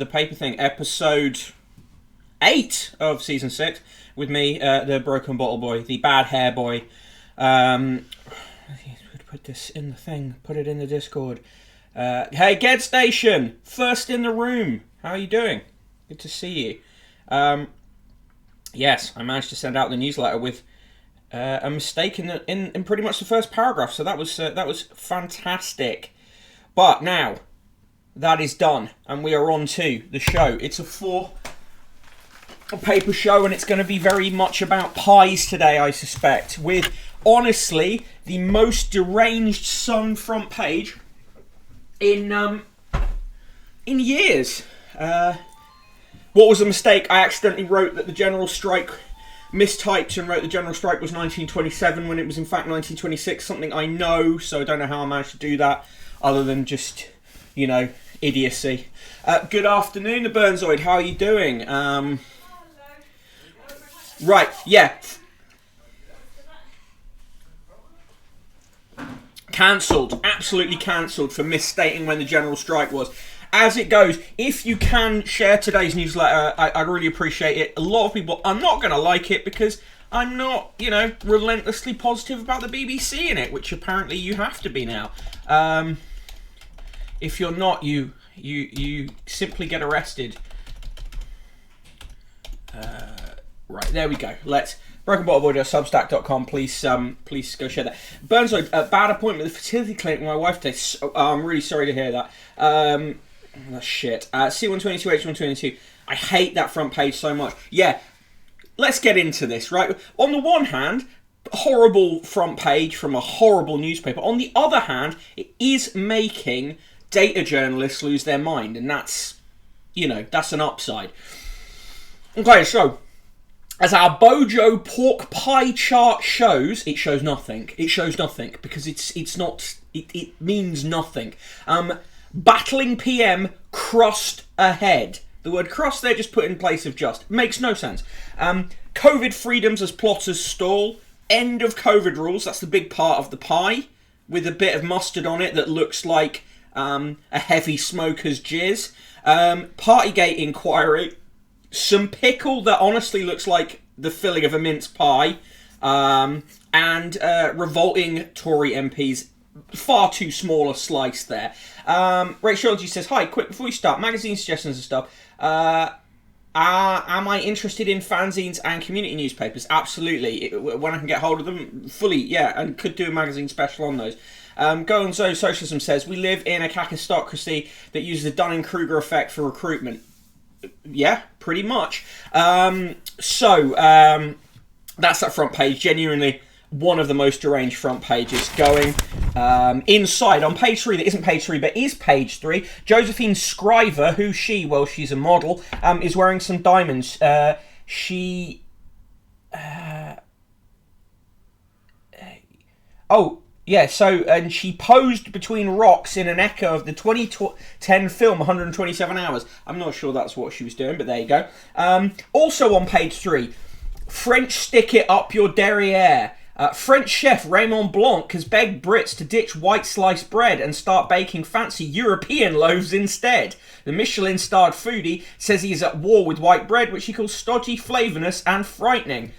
the paper thing, episode 8 of season 6, with me, the broken bottle boy, the bad hair boy. Put this in the thing, put it in the Discord. Hey, Get Station, first in the room. How are you doing? Good to see you. Yes, I managed to send out the newsletter with a mistake in pretty much the first paragraph, so that was fantastic. But now that is done, and we are on to the show. It's a 4-paper show, and it's going to be very much about pies today, I suspect, with, honestly, the most deranged Sun front page in years. What was a mistake? I accidentally wrote that the general strike, mistyped and wrote the general strike was 1927 when it was in fact 1926, something I know, so I don't know how I managed to do that, other than just, idiocy. Good afternoon, the Burnzoid, how are you doing? Right, yeah. Cancelled, absolutely cancelled for misstating when the general strike was. As it goes, if you can share today's newsletter, I'd really appreciate it. A lot of people are not going to like it because I'm not, relentlessly positive about the BBC in it, which apparently you have to be now. If you're not, you simply get arrested. Right, there we go. Let's brokenbottleboy.substack.com. Please go share that. Burnside, a bad appointment at the fertility clinic with my wife today. I'm really sorry to hear that. That's shit. C122, H122. I hate that front page so much. Yeah, let's get into this, right? On the one hand, horrible front page from a horrible newspaper. On the other hand, it is making data journalists lose their mind, and that's, that's an upside. Okay, so as our Bojo pork pie chart shows, it shows nothing. It shows nothing because it means nothing. Battling PM crossed ahead. The word cross there just put in place of just. Makes no sense. COVID freedoms as plotters stall. End of COVID rules. That's the big part of the pie, with a bit of mustard on it that looks like a heavy smoker's jizz. Partygate inquiry. Some pickle that honestly looks like the filling of a mince pie. And revolting Tory MPs. Far too small a slice there. Rachel G says, hi, quick, before we start, magazine suggestions and stuff. Am I interested in fanzines and community newspapers? Absolutely. When I can get hold of them, fully, yeah, and could do a magazine special on those. Gonzo Socialism says, we live in a kakistocracy that uses the Dunning-Kruger effect for recruitment. Yeah, pretty much. So that's that front page. Genuinely one of the most deranged front pages going. Inside, on page 3, that isn't page 3, but is page 3, Josephine Scriver, who's she? Well, she's a model, is wearing some diamonds. And she posed between rocks in an echo of the 2010 film 127 Hours. I'm not sure that's what she was doing, but there you go. Also on page 3, French stick it up your derriere. French chef Raymond Blanc has begged Brits to ditch white sliced bread and start baking fancy European loaves instead. The Michelin-starred foodie says he is at war with white bread, which he calls stodgy, flavourless and frightening.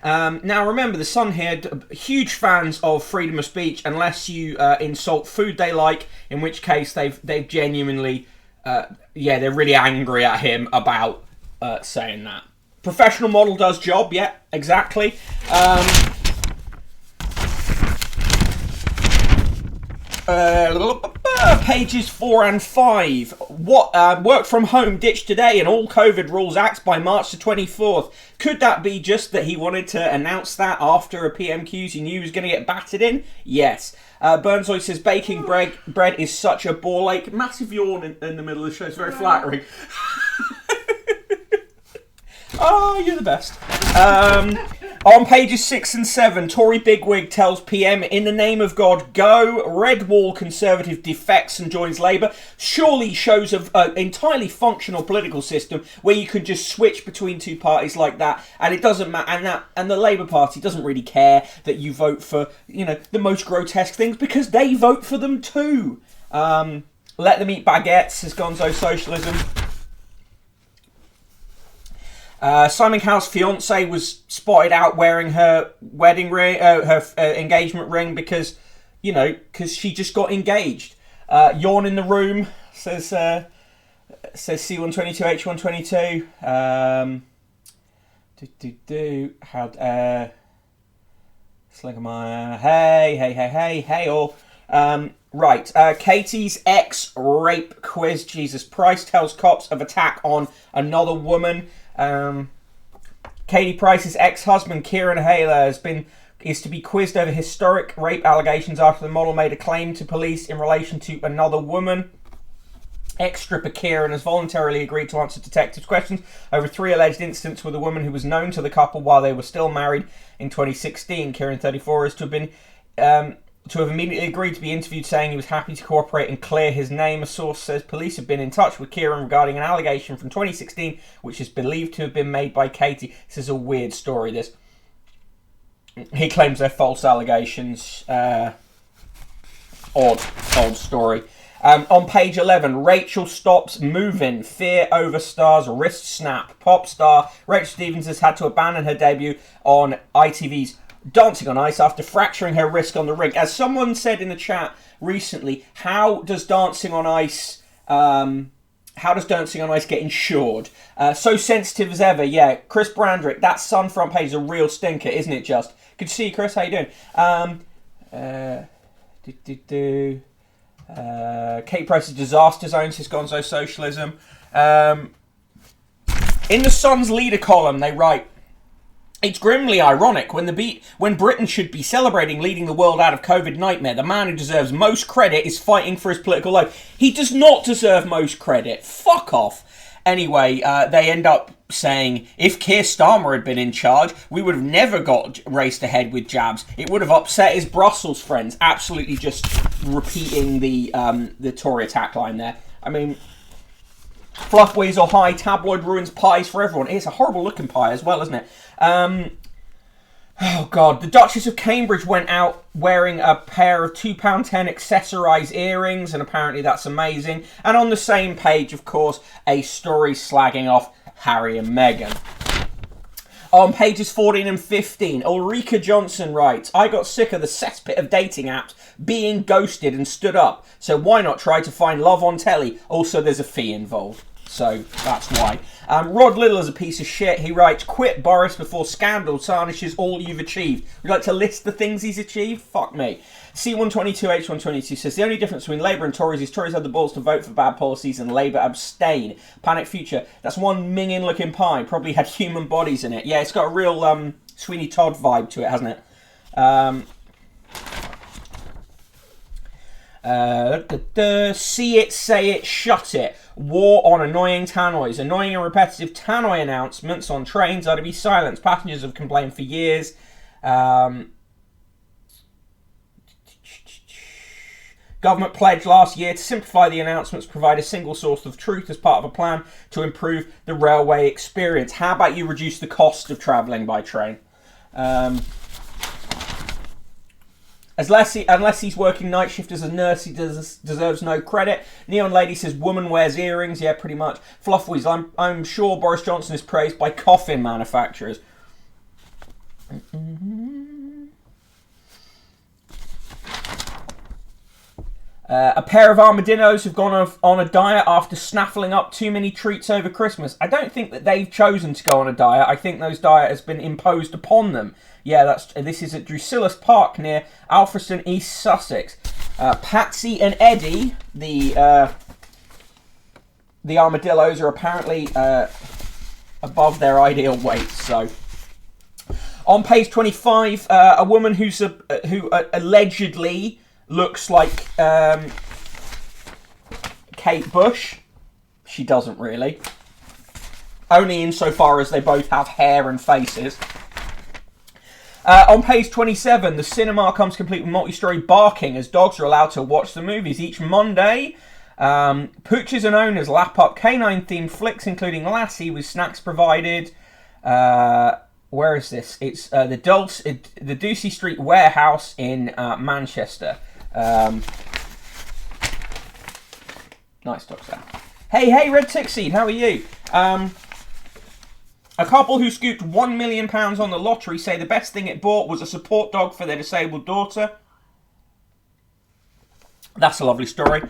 Now remember, the Sun here, huge fans of freedom of speech, unless you insult food they like, in which case they've genuinely, they're really angry at him about saying that. Professional model does job, yeah, exactly. Pages 4 and 5. What work from home ditched today and all COVID rules axed by March the 24th. Could that be just that he wanted to announce that after a PMQs he knew he was going to get battered in? Yes. Burnsoy says baking bread is such a ball ache. Massive yawn in the middle of the show. It's very flattering. Oh, you're the best. On pages 6 and 7, Tory bigwig tells PM, in the name of God, go. Red Wall Conservative defects and joins Labour. Surely shows of an entirely functional political system where you can just switch between two parties like that, and it doesn't matter. And the Labour Party doesn't really care that you vote for, the most grotesque things because they vote for them too. Let them eat baguettes, says Gonzo Socialism. Simon Cowell's fiance was spotted out wearing her wedding ring, her engagement ring, because she just got engaged. Yawn in the room, says C122H122. Hey all. Right, Katie's ex-rape quiz. Jesus Price tells cops of attack on another woman. Katie Price's ex-husband, Kieran Hayler, is to be quizzed over historic rape allegations after the model made a claim to police in relation to another woman. Ex-stripper Kieran has voluntarily agreed to answer detectives' questions over 3 alleged incidents with a woman who was known to the couple while they were still married in 2016. Kieran, 34, is to have immediately agreed to be interviewed, saying he was happy to cooperate and clear his name. A source says police have been in touch with Kieran regarding an allegation from 2016, which is believed to have been made by Katie. This is a weird story, this. He claims they're false allegations. Odd story. On page 11, Rachel stops moving. Fear over stars, wrist snap. Pop star Rachel Stevens has had to abandon her debut on ITV's Dancing on Ice after fracturing her wrist on the ring. As someone said in the chat recently, how does Dancing on Ice get insured? So sensitive as ever. Yeah, Chris Brandrick, that Sun front page is a real stinker, isn't it? Just good to see you, Chris. How you doing? Kate Price's disaster zone, says Gonzo Socialism. In the Sun's leader column, they write, it's grimly ironic when Britain should be celebrating leading the world out of COVID nightmare. The man who deserves most credit is fighting for his political life. He does not deserve most credit. Fuck off. Anyway, they end up saying, if Keir Starmer had been in charge, we would have never got raced ahead with jabs. It would have upset his Brussels friends. Absolutely just repeating the Tory attack line there. I mean, fluff weasel high, tabloid ruins pies for everyone. It's a horrible looking pie as well, isn't it? Oh God, the Duchess of Cambridge went out wearing a pair of £2.10 accessorised earrings, and apparently that's amazing. And on the same page, of course, a story slagging off Harry and Meghan. On pages 14 and 15, Ulrika Johnson writes, I got sick of the cesspit of dating apps being ghosted and stood up, so why not try to find love on telly? Also, there's a fee involved. So that's why. Rod Little is a piece of shit. He writes, quit Boris before scandal tarnishes all you've achieved. Would you like to list the things he's achieved? Fuck me. C122H122 says, the only difference between Labour and Tories is Tories have the balls to vote for bad policies and Labour abstain. Panic Future, that's one minging looking pie. Probably had human bodies in it. Yeah, it's got a real Sweeney Todd vibe to it, hasn't it? See it, say it, shut it. War on annoying tannoys. Annoying and repetitive tannoy announcements on trains are to be silenced. Passengers have complained for years. Government pledged last year to simplify the announcements, provide a single source of truth as part of a plan to improve the railway experience. How about you reduce the cost of travelling by train? Unless he's working night shift as a nurse, he deserves no credit. Neon Lady says, woman wears earrings. Yeah, pretty much. Fluffweasel, I'm sure Boris Johnson is praised by coffin manufacturers. A pair of armadillos have gone on a diet after snaffling up too many treats over Christmas. I don't think that they've chosen to go on a diet. I think those diet has been imposed upon them. Yeah, this is at Drusillas Park near Alfriston, East Sussex. Patsy and Eddie, the armadillos, are apparently above their ideal weight. So, on page 25, a woman who allegedly looks like Kate Bush. She doesn't really. Only insofar as they both have hair and faces. On page 27, the cinema comes complete with multi-story barking as dogs are allowed to watch the movies each Monday. Pooches and owners lap up canine-themed flicks, including Lassie, with snacks provided. Where is this? It's the Ducey Street Warehouse in Manchester. Nice dogs there. Hey, Red Tick Seed, how are you? A couple who scooped £1 million on the lottery say the best thing it bought was a support dog for their disabled daughter. That's a lovely story.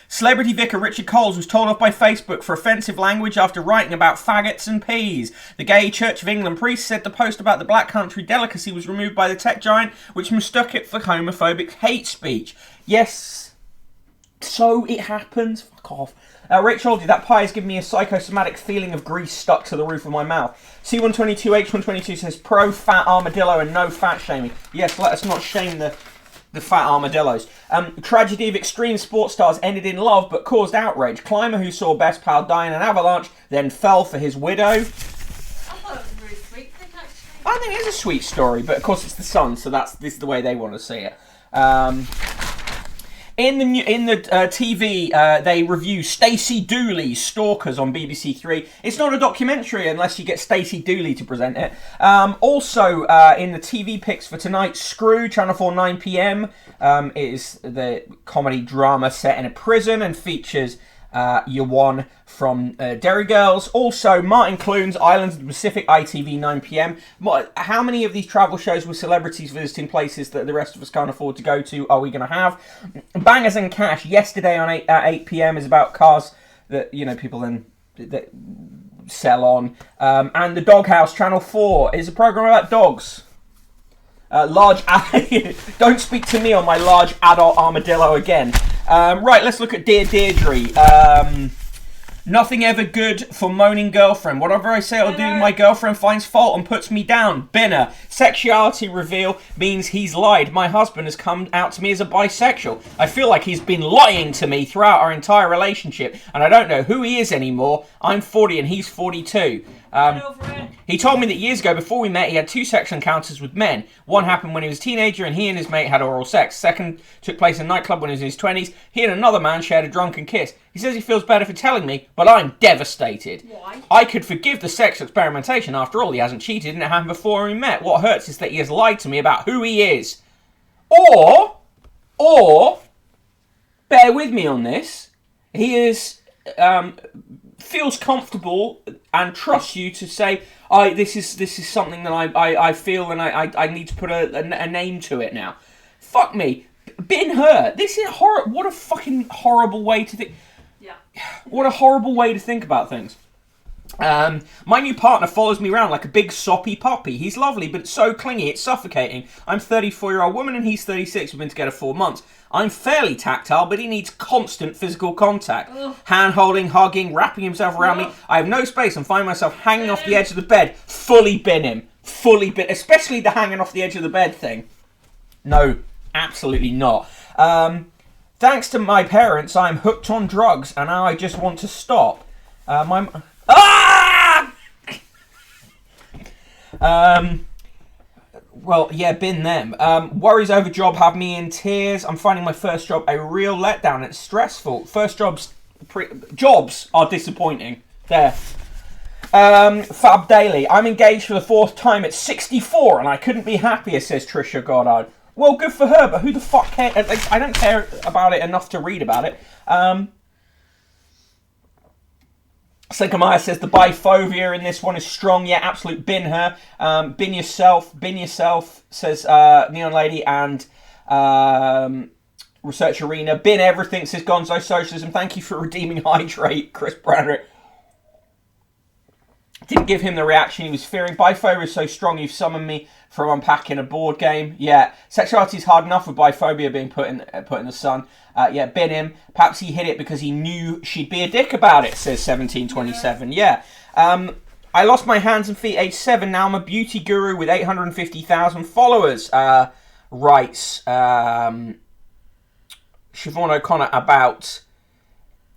Celebrity vicar Richard Coles was told off by Facebook for offensive language after writing about faggots and peas. The Gay Church of England priest said the post about the Black Country delicacy was removed by the tech giant, which mistook it for homophobic hate speech. Yes, so it happens. Fuck off. Rachel, that pie has given me a psychosomatic feeling of grease stuck to the roof of my mouth. C122H122 says pro-fat armadillo and no fat shaming. Yes, let us not shame the fat armadillos. Tragedy of extreme sports stars ended in love but caused outrage. Climber who saw best pal die in an avalanche then fell for his widow. I thought it was a very sweet thing, actually. I think it is a sweet story, but of course it's the Sun, so this is the way they want to see it. In the TV, they review Stacey Dooley's Stalkers on BBC Three. It's not a documentary unless you get Stacey Dooley to present it. Also, in the TV picks for tonight, Screw, Channel 4, 9 p.m. Is the comedy drama set in a prison and features Yawan from Derry Girls. Also, Martin Clunes, Islands of the Pacific, ITV, 9 p.m. How many of these travel shows with celebrities visiting places that the rest of us can't afford to go to are we going to have? Bangers and Cash, yesterday on at 8 p.m. is about cars that, people then that sell on. And The Doghouse, Channel 4, is a program about dogs. Don't speak to me on my large adult armadillo again. Right, let's look at Dear Deirdre. Nothing ever good for moaning girlfriend. Whatever I say I'll do, my girlfriend finds fault and puts me down. Binner. Sexuality reveal means he's lied. My husband has come out to me as a bisexual. I feel like he's been lying to me throughout our entire relationship, and I don't know who he is anymore. I'm 40 and he's 42. He told me that years ago, before we met, he had 2 sexual encounters with men. One happened when he was a teenager and he and his mate had oral sex. Second took place in a nightclub when he was in his 20s. He and another man shared a drunken kiss. He says he feels better for telling me, but I'm devastated. Why? I could forgive the sex experimentation. After all, he hasn't cheated and it happened before we met. What hurts is that he has lied to me about who he is. Or, bear with me on this, he is... feels comfortable and trusts you to say, this is something that I feel and I need to put a name to it now. Fuck me. Bin her. This is horrible. What a fucking horrible way to think. Yeah. What a horrible way to think about things. My new partner follows me around like a big soppy puppy. He's lovely, but it's so clingy, it's suffocating. I'm a 34-year-old woman and he's 36. We've been together 4 months. I'm fairly tactile, but he needs constant physical contact. Hand-holding, hugging, wrapping himself around me. I have no space and find myself hanging off the edge of the bed. Fully bin him. Fully bin. Especially the hanging off the edge of the bed thing. No, absolutely not. Thanks to my parents, I'm hooked on drugs and now I just want to stop. Well, yeah, been them. Worries over job have me in tears. I'm finding my first job a real letdown. It's stressful. First jobs are disappointing. There. Fab Daily. I'm engaged for the 4th time at 64 and I couldn't be happier, says Trisha Goddard. Well, good for her, but who the fuck cares? I don't care about it enough to read about it. Sinkamaya says the biphobia in this one is strong. Yeah, absolute bin her. Bin yourself, says Neon Lady and Research Arena. Bin everything, says Gonzo Socialism. Thank you for redeeming Hydrate, Chris Bradrick. Didn't give him the reaction he was fearing. Biphobia is so strong you've summoned me from unpacking a board game. Yeah, sexuality is hard enough with biphobia being put in the sun. Yeah, bin him. Perhaps he hid it because he knew she'd be a dick about it, says 1727. Yeah. I lost my hands and feet age 7. Now I'm a beauty guru with 850,000 followers. Writes Siobhan O'Connor about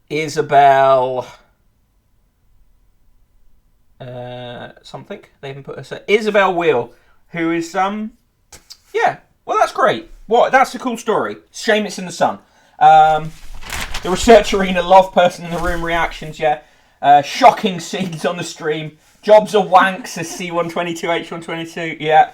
Isabel... something. They even put Isabel Wheel, who is yeah. Well, that's great. That's a cool story. Shame it's in the sun. The Research Arena love person in the room reactions. Yeah. Shocking scenes on the stream. Jobs are wanks, says C122H122. Yeah.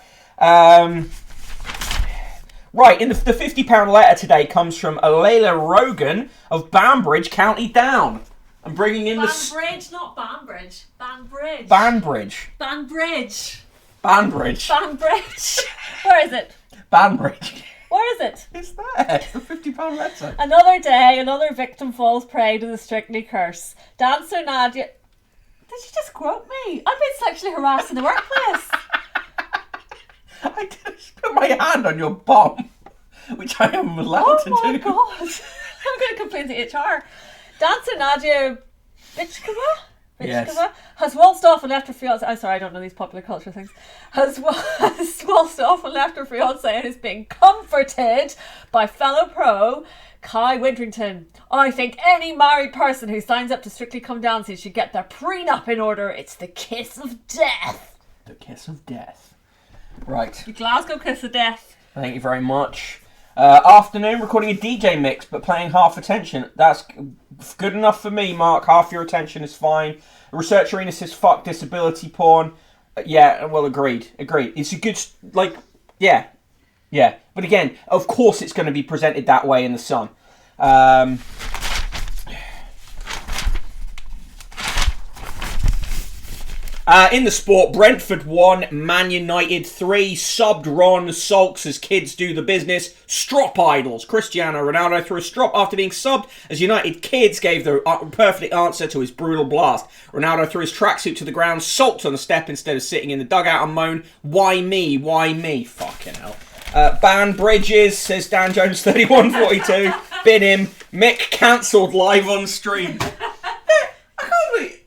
Right. In the £50 letter today comes from Layla Rogan of Banbridge, County Down. I'm bringing in Banbridge, not Banbridge. Banbridge. Banbridge. Banbridge. Banbridge. Banbridge. Where is it? Banbridge. Where is it? It's there. It's the £50 letter. Another day, another victim falls prey to the Strictly curse. Dancer Nadia... Did you just quote me? I've been sexually harassed in the workplace. I just put my hand on your bum, which I am allowed to do. Oh my god. I'm going to complain to HR. Dancer Nadia Yes. has waltzed off and left her fiance. I'm sorry, I don't know these popular culture things. Has waltzed off and left her fiance and is being comforted by fellow pro Kai Winterington. I think any married person who signs up to Strictly Come Dancing should get their prenup in order. It's the kiss of death. The kiss of death. Right. The Glasgow kiss of death. Thank you very much. Afternoon, recording a DJ mix, but playing half attention. That's good enough for me, Mark. Half your attention is fine. Research Arena says, fuck disability porn. Yeah, well, agreed. It's a good, yeah. But again, of course it's going to be presented that way in the Sun. In the sport, Brentford 1, Man United 3, subbed Ron sulks as kids do the business. Strop idols. Cristiano Ronaldo threw a strop after being subbed as United kids gave the perfect answer to his brutal blast. Ronaldo threw his tracksuit to the ground, sulked on the step instead of sitting in the dugout and moaned, why me, why me? Fucking hell. Ban Bridges, says Dan Jones 3142. Bin him. Mick cancelled live on stream. I can't believe...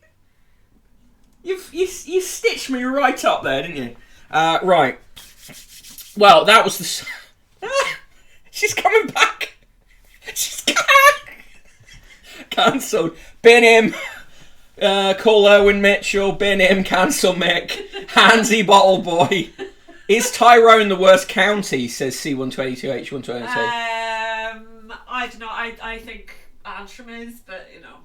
You stitched me right up there, didn't you? Right. Well, that was the... She's coming back. She's cancelled. Bin him. Call Erwin Mitchell. Bin him. Cancel Mick. Handsy Bottle Boy. Is Tyrone the worst county, says C122H122? I don't know. I think Antrim is, but, you know.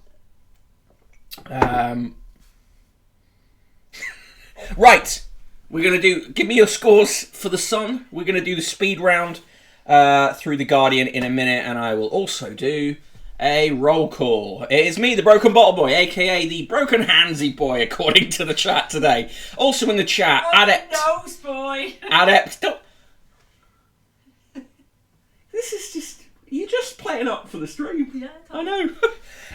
Right, we're going to do... Give me your scores for the Sun. We're going to do the speed round through the Guardian in a minute, and I will also do a roll call. It is me, the Broken Bottle Boy, a.k.a. the Broken Handsy Boy, according to the chat today. Also in the chat, Adept... Nose boy. Adept... Don't... This is just... You're just playing up for the stream. Yeah, I know.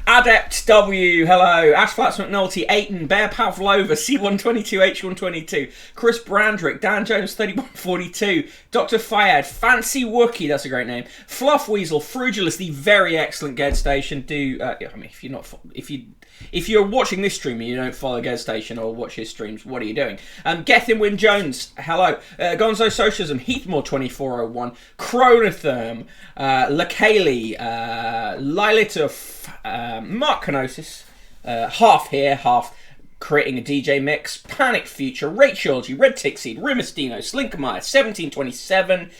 Adept W, hello. Ashflats McNulty, Aiton, Bear Pavlova, C122H122, Chris Brandrick, Dan Jones 3142, Dr. Fayed, Fancy Wookie, that's a great name, Fluff Weasel, Frugilus, the very excellent Ged Station. If you're watching this stream and you don't follow Ged Station or watch his streams, what are you doing? Gethin Win Jones, hello. Gonzo Socialism, Heathmore 2401, Chronotherm, Lakali, Lilith, Mark Kenosis, half here, half creating a DJ mix, Panic Future, Rachel G, Red Tickseed, Rimastino, Slinkermeyer, 1727,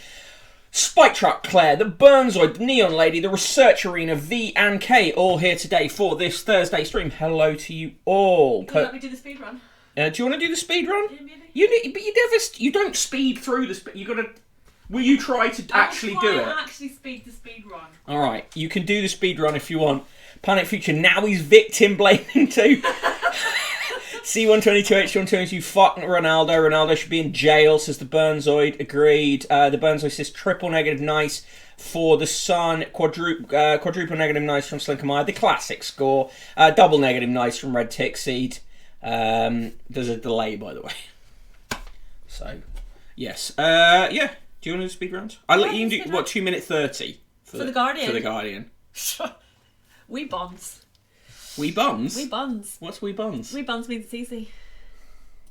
Spike Truck Claire, the Burnzoid, the Neon Lady, the Research Arena, V and K, all here today for this Thursday stream. Hello to you all. Let me do the speed run. Do you want to do the speed run? Yeah, maybe. You don't speed through the speed. You got to. Will you try to actually do it? Actually speed the speed run. All right, you can do the speed run if you want. Panic Future, now he's victim blaming too. C122H122, fuck Ronaldo. Ronaldo should be in jail, says the Burnzoid. Agreed. The Burnzoid says triple negative nice for the Sun. Quadruple negative nice from Slinkermeyer. The classic score. Double negative nice from Red Tickseed. There's a delay, by the way. So, yes. Yeah. Do you want to do speed rounds? I'll let you do, 2 minute 30? For the Guardian. For the Guardian. Wee buns. Wee buns? Wee buns. What's wee buns? Wee buns means it's easy.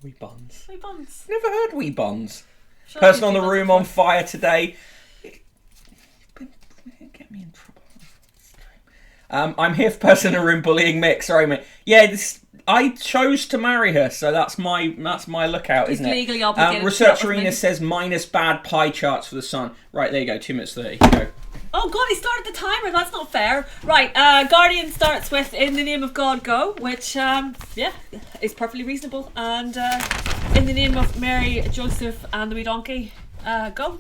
Wee buns. Wee buns. Never heard wee buns. Sure, Person on the room on fire today. Get me in trouble. I'm here for person in the room bullying Mick. Sorry, mate. Yeah, I chose to marry her, so that's my lookout, isn't it? He's legally obligated. Research Arena says minus bad pie charts for the Sun. Right, there you go. 2 minutes 30. Go. Oh God, he started the timer. That's not fair. Right, Guardian starts with "In the Name of God, Go," which is perfectly reasonable, and "In the Name of Mary, Joseph, and the Wee Donkey, Go."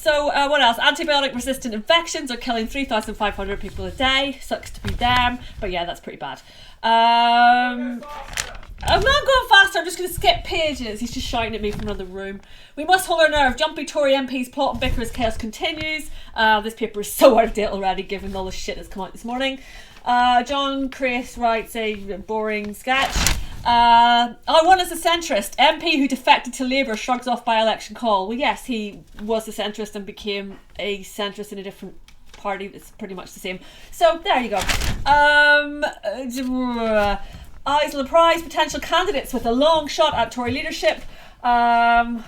So what else? Antibiotic-resistant infections are killing 3,500 people a day. Sucks to be them, but yeah, that's pretty bad. I'm not going faster. I'm just going to skip pages. He's just shouting at me from another room. We must hold our nerve. Jumpy Tory MPs plot and bicker as chaos continues. This paper is so out of date already, given all the shit that's come out this morning. John Chris writes a boring sketch. I won as a centrist. MP who defected to Labour shrugs off by-election call. Well, yes, he was a centrist and became a centrist in a different party that's pretty much the same. So, there you go. Isla Prize, potential candidates with a long shot at Tory leadership. No,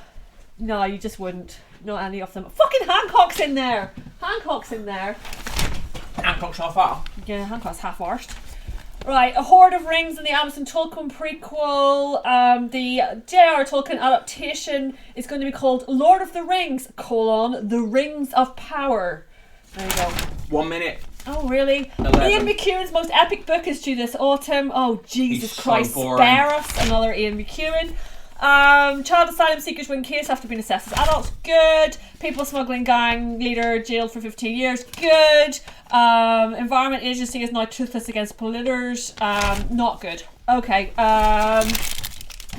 you just wouldn't. Not any of them. Fucking Hancock's in there! Hancock's half-hour. Yeah, Hancock's half-arsed. Right, A Hoard of Rings in the Amazon Tolkien prequel. The J.R. Tolkien adaptation is going to be called Lord of the Rings, The Rings of Power. There you go. 1 minute. Oh, really? 11. Ian McEwan's most epic book is due this autumn. Oh, Jesus He's Christ, so boring. spare us. Another Ian McEwan. Child asylum seekers win case after being assessed as adults. Good. People smuggling gang leader jailed for 15 years. Good. Environment Agency is now toothless against polluters. Not good. Okay. How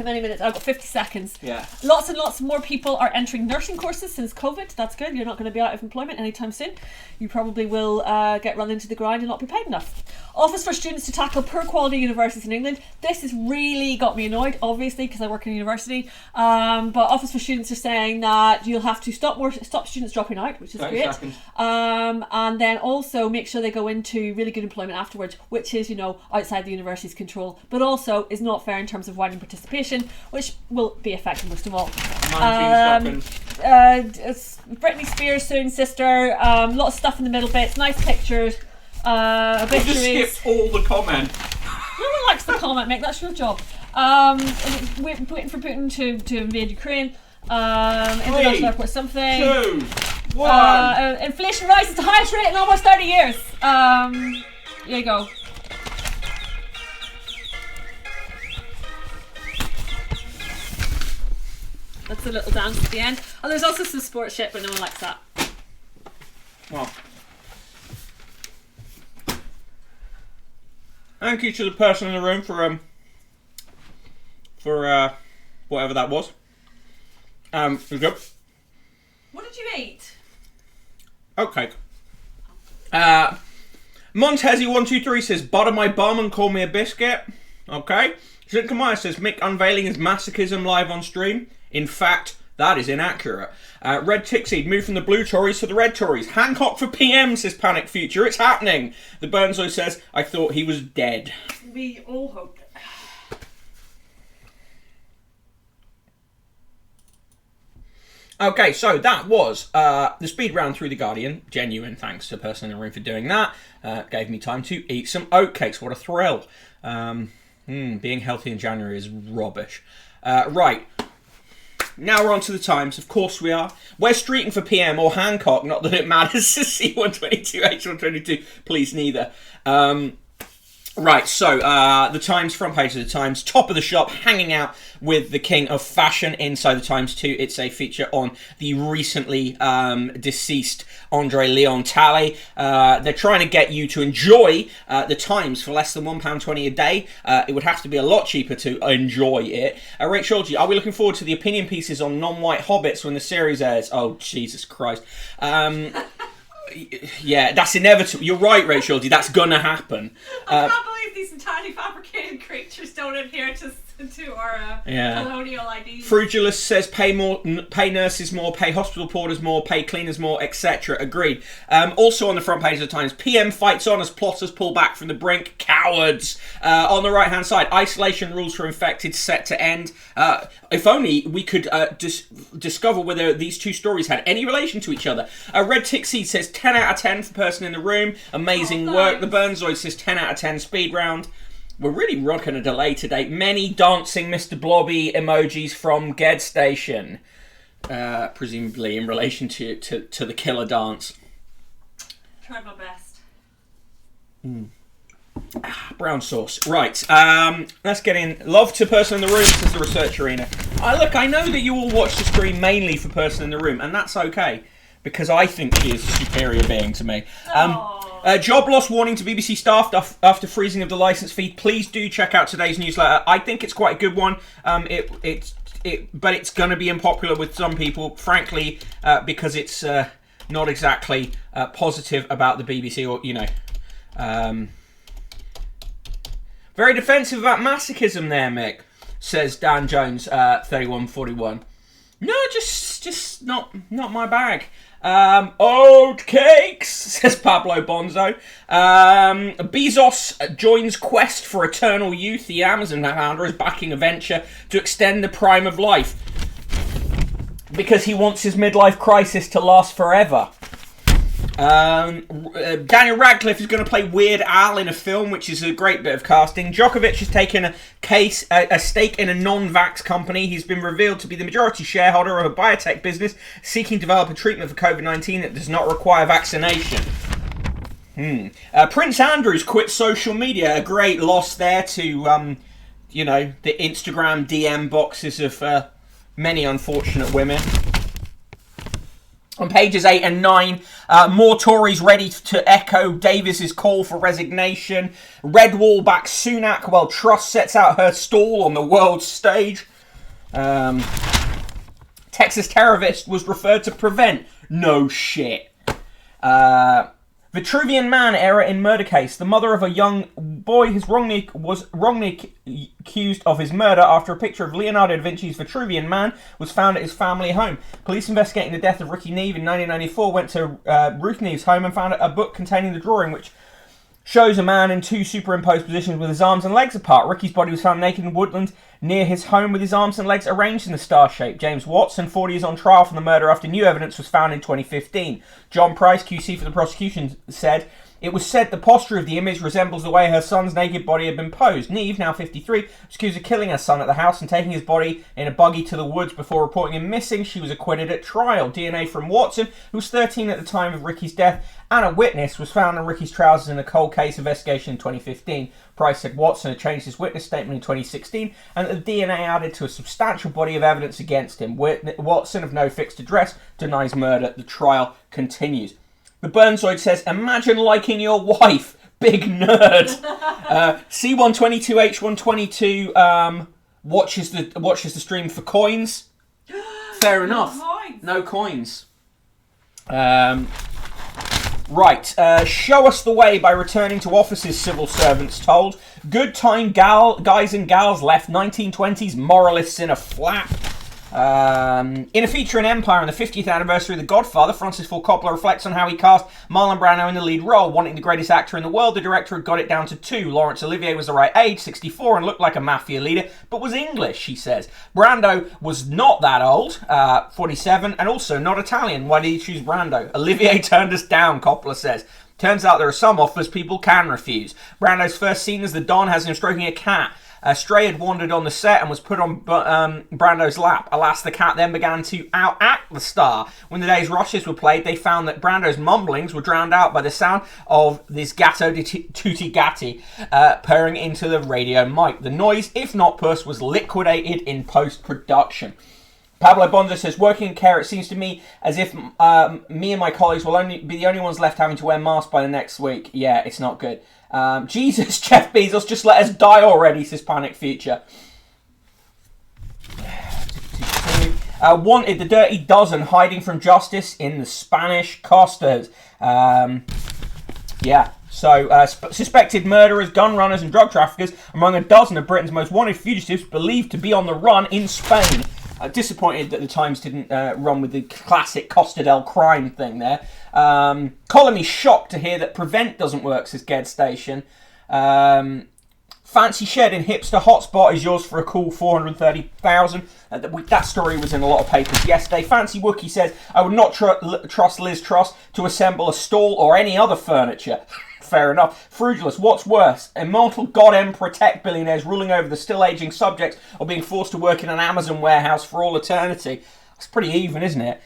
many minutes? I've got 50 seconds. Yeah. Lots and lots more people are entering nursing courses since COVID. That's good. You're not going to be out of employment anytime soon. You probably will get run into the ground and not be paid enough. Offers for students to tackle poor quality universities in England. This has really got me annoyed, obviously, because I work in a university. But offers for students are saying that you'll have to stop students dropping out, which is great. And then also make sure they go into really good employment afterwards, which is, outside the university's control, but also is not fair in terms of widening participation, which will be affected most of all. 19 seconds. It's Britney Spears suing sister. A lot of stuff in the middle bits. Nice pictures. Just Obituaries. skip all the comment. No one likes the comment, Mick. That's your job. Waiting for Putin to invade Ukraine. International airport something. 2, 1. Inflation rises to highest rate in almost 30 years. There you go. That's a little dance at the end. Oh, there's also some sports shit, but no one likes that. Well, thank you to the person in the room for whatever that was. It was good. What did you eat? Okay. Montesi123 says, butter my bum and call me a biscuit. Okay. Zinkamaya says, Mick unveiling his masochism live on stream. In fact, that is inaccurate. Red Tickseed, move from the blue Tories to the red Tories. Hancock for PM, says Panic Future. It's happening. The Burnsoy says, I thought he was dead. We all hope. Okay, so that was the speed round through The Guardian. Genuine thanks to the person in the room for doing that. Gave me time to eat some oatcakes. What a thrill. Being healthy in January is rubbish. Right. Now we're on to the Times. Of course we are. We're streeting for PM or Hancock. Not that it matters to C122, H122. Please neither. Right, so the Times, front page of the Times, top of the shop, hanging out with the king of fashion inside the Times too. It's a feature on the recently deceased Andre Leon Talley. They're trying to get you to enjoy the Times for less than £1.20 a day. It would have to be a lot cheaper to enjoy it. Rachel, are we looking forward to the opinion pieces on non-white hobbits when the series airs? Oh, Jesus Christ. Yeah, that's inevitable. You're right, Rachel. That's gonna happen. I can't believe these entirely fabricated creatures don't adhere to our colonial ideas. Frugulus says pay nurses more, pay hospital porters more, pay cleaners more, etc. Agreed. Also on the front page of the Times, PM fights on as plotters pull back from the brink. Cowards. On the right hand side, isolation rules for infected set to end. If only we could discover whether these two stories had any relation to each other. Red Tick Seed says 10 out of 10 for person in the room. Amazing work. The Burnsoid says 10 out of 10 speed round. We're really rocking a delay today. Many dancing Mr. Blobby emojis from Ged Station. Presumably in relation to the killer dance. Tried my best. Brown sauce. Right, let's get in. Love to person in the room, says the Research Arena. Look, I know that you all watch the stream mainly for person in the room, and that's okay. because I think she is a superior being to me. Job loss warning to BBC staff after freezing of the licence fee. Please do check out today's newsletter. I think it's quite a good one. But it's going to be unpopular with some people, frankly, because it's not exactly positive about the BBC, or very defensive about masochism there, Mick, says Dan Jones, 3141. No, just not my bag. Oat cakes, says Pablo Bonzo. Bezos joins quest for eternal youth. The Amazon founder is backing a venture to extend the prime of life because he wants his midlife crisis to last forever. Daniel Radcliffe is going to play Weird Al in a film, which is a great bit of casting. Djokovic has taken a stake in a non-vax company. He's been revealed to be the majority shareholder of a biotech business seeking to develop a treatment for COVID-19 that does not require vaccination. Prince Andrew's quit social media. A great loss there to, the Instagram DM boxes of many unfortunate women. On pages 8 and 9, more Tories ready to echo Davis's call for resignation. Red Wall backs Sunak while Truss sets out her stall on the world stage. Texas terrorist was referred to prevent. No shit. Vitruvian Man error in murder case. The mother of a young boy was wrongly accused of his murder after a picture of Leonardo da Vinci's Vitruvian Man was found at his family home. Police investigating the death of Ricky Neve in 1994 went to Ruth Neve's home and found a book containing the drawing, which shows a man in two superimposed positions with his arms and legs apart. Ricky's body was found naked in woodland near his home with his arms and legs arranged in a star shape. James Watson, 40, is on trial for the murder after new evidence was found in 2015. John Price, QC for the prosecution, said, "It was said the posture of the image resembles the way her son's naked body had been posed." Neve, now 53, was accused of killing her son at the house and taking his body in a buggy to the woods before reporting him missing. She was acquitted at trial. DNA from Watson, who was 13 at the time of Ricky's death, and a witness was found on Ricky's trousers in a cold case investigation in 2015. Price said Watson had changed his witness statement in 2016 and that the DNA added to a substantial body of evidence against him. Watson, of no fixed address, denies murder. The trial continues. The Burnsoid says, "Imagine liking your wife. Big nerd." C122H122 watches the stream for coins. Fair enough. No coins. Right, show us the way by returning to offices, civil servants told. Good time guys and gals left 1920s moralists in a flap. In a feature in Empire on the 50th anniversary of The Godfather, Francis Ford Coppola reflects on how he cast Marlon Brando in the lead role. Wanting the greatest actor in the world, the director had got it down to 2. Laurence Olivier was the right age, 64, and looked like a mafia leader, but was English, he says. Brando was not that old, 47, and also not Italian. Why did he choose Brando? Olivier turned us down, Coppola says. Turns out there are some offers people can refuse. Brando's first scene as the Don has him stroking a cat. Stray had wandered on the set and was put on Brando's lap. Alas, the cat then began to out-act the star. When the day's rushes were played, they found that Brando's mumblings were drowned out by the sound of this gatto di tutti gatti purring into the radio mic. The noise, if not puss, was liquidated in post-production. Pablo Bonzo says, working in care, it seems to me as if me and my colleagues will only be the only ones left having to wear masks by the next week. Yeah, it's not good. Jesus, Jeff Bezos, just let us die already, says Panic Future. Wanted, the Dirty Dozen, hiding from justice in the Spanish Costas. Suspected murderers, gun runners and drug traffickers among a dozen of Britain's most wanted fugitives believed to be on the run in Spain. Disappointed that the Times didn't run with the classic Costa del Crime thing there. Column is shocked to hear that Prevent doesn't work, says Ged Station. Fancy shed in hipster hotspot is yours for a cool 430,000. That story was in a lot of papers yesterday. Fancy Wookie says, I would not trust Liz Truss to assemble a stall or any other furniture. Fair enough. Frugilus, what's worse? Immortal God Emperor tech billionaires ruling over the still aging subjects or being forced to work in an Amazon warehouse for all eternity? That's pretty even, isn't it?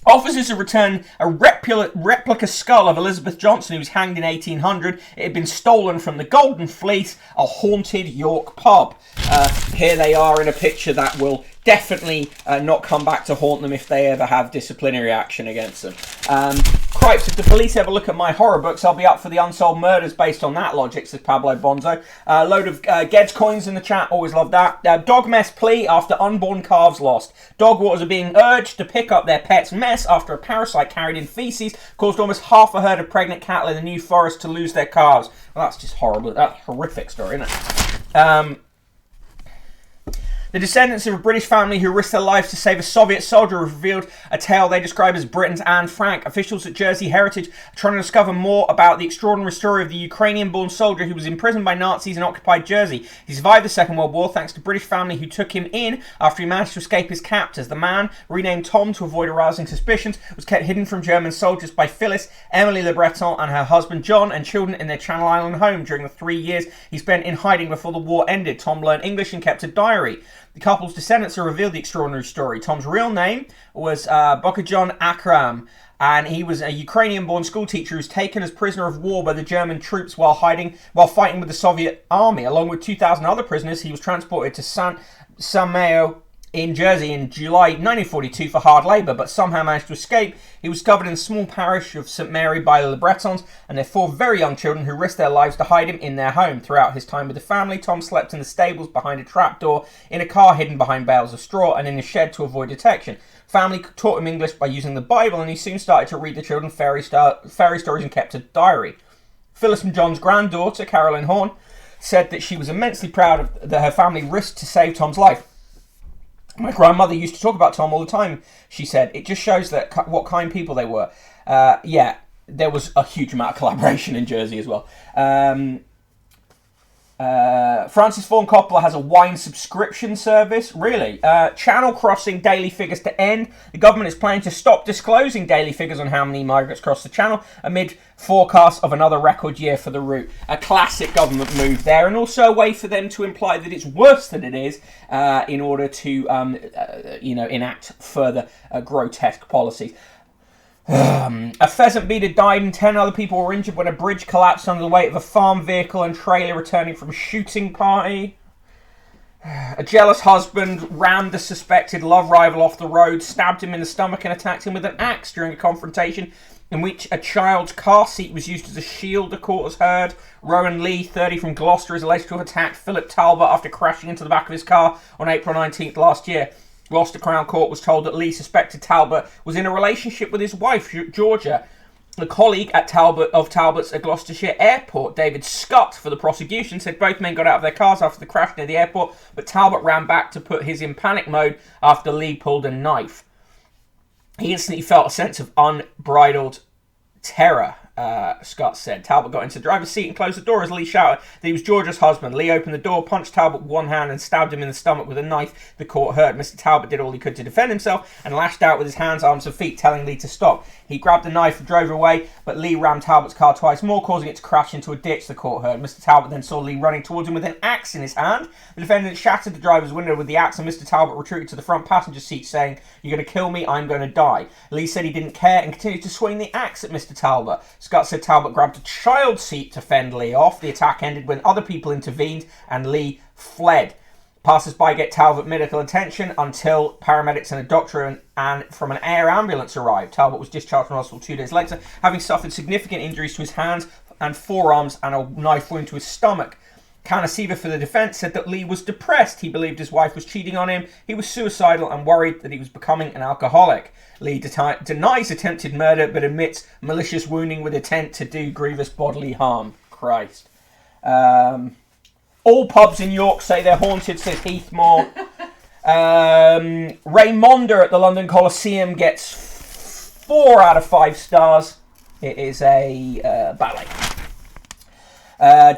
Officers have returned a replica skull of Elizabeth Johnson, who was hanged in 1800. It had been stolen from the Golden Fleece, a haunted York pub. Here they are in a picture that will definitely not come back to haunt them if they ever have disciplinary action against them. Cripes, if the police ever look at my horror books, I'll be up for the unsolved murders based on that logic, says Pablo Bonzo. Load of Geds coins in the chat, always love that. Dog mess plea after unborn calves lost. Dog waters are being urged to pick up their pet's mess after a parasite carried in feces caused almost half a herd of pregnant cattle in the New Forest to lose their calves. Well, that's just horrible. That's a horrific story, isn't it? The descendants of a British family who risked their lives to save a Soviet soldier have revealed a tale they describe as Britain's Anne Frank. Officials at Jersey Heritage are trying to discover more about the extraordinary story of the Ukrainian-born soldier who was imprisoned by Nazis in occupied Jersey. He survived the Second World War thanks to a British family who took him in after he managed to escape his captors. The man, renamed Tom to avoid arousing suspicions, was kept hidden from German soldiers by Phyllis, Emily Le Breton and her husband John and children in their Channel Island home during the 3 years he spent in hiding before the war ended. Tom learned English and kept a diary. The couple's descendants have revealed the extraordinary story. Tom's real name was Bokajon Akram, and he was a Ukrainian-born schoolteacher who was taken as prisoner of war by the German troops while fighting with the Soviet army. Along with 2,000 other prisoners, he was transported to San Sameo in Jersey in July 1942 for hard labour, but somehow managed to escape. He was discovered in the small parish of St Mary by the Le Bretons and their 4 very young children who risked their lives to hide him in their home. Throughout his time with the family, Tom slept in the stables behind a trapdoor, in a car hidden behind bales of straw, and in a shed to avoid detection. Family taught him English by using the Bible, and he soon started to read the children fairy stories and kept a diary. Phyllis and John's granddaughter, Carolyn Horn, said that she was immensely proud that her family risked to save Tom's life. My grandmother used to talk about Tom all the time, she said. It just shows that what kind people they were. Yeah, there was a huge amount of collaboration in Jersey as well. Francis Ford Coppola has a wine subscription service. Really? Channel crossing daily figures to end. The government is planning to stop disclosing daily figures on how many migrants cross the channel amid forecasts of another record year for the route. A classic government move there, and also a way for them to imply that it's worse than it is in order to enact further grotesque policies. A pheasant beater died and 10 other people were injured when a bridge collapsed under the weight of a farm vehicle and trailer returning from a shooting party. A jealous husband rammed the suspected love rival off the road, stabbed him in the stomach and attacked him with an axe during a confrontation in which a child's car seat was used as a shield, the court has heard. Rowan Lee, 30, from Gloucester, is alleged to have attacked Philip Talbot after crashing into the back of his car on April 19th last year. Gloucester Crown Court was told that Lee suspected Talbot was in a relationship with his wife, Georgia. The colleague of Talbot's at Gloucestershire Airport, David Scott, for the prosecution, said both men got out of their cars after the crash near the airport, but Talbot ran back to put his in panic mode after Lee pulled a knife. He instantly felt a sense of unbridled terror, Scott said. Talbot got into the driver's seat and closed the door as Lee shouted that he was Georgia's husband. Lee opened the door, punched Talbot with one hand and stabbed him in the stomach with a knife, the court heard. Mr. Talbot did all he could to defend himself and lashed out with his hands, arms and feet, telling Lee to stop. He grabbed the knife and drove away, but Lee rammed Talbot's car twice more, causing it to crash into a ditch, the court heard. Mr. Talbot then saw Lee running towards him with an axe in his hand. The defendant shattered the driver's window with the axe, and Mr. Talbot retreated to the front passenger seat, saying, "You're going to kill me, I'm going to die." Lee said he didn't care and continued to swing the axe at Mr. Talbot. Scott said Talbot grabbed a child seat to fend Lee off. The attack ended when other people intervened and Lee fled. Passers-by get Talbot medical attention until paramedics and a doctor and from an air ambulance arrived. Talbot was discharged from hospital 2 days later, having suffered significant injuries to his hands and forearms and a knife wound to his stomach. Canasiva for the defence said that Lee was depressed. He believed his wife was cheating on him. He was suicidal and worried that he was becoming an alcoholic. Lee denies attempted murder but admits malicious wounding with intent to do grievous bodily harm. Christ. All pubs in York say they're haunted, says Heathmore. Raymonda at the London Coliseum gets 4 out of 5 stars. It is a ballet.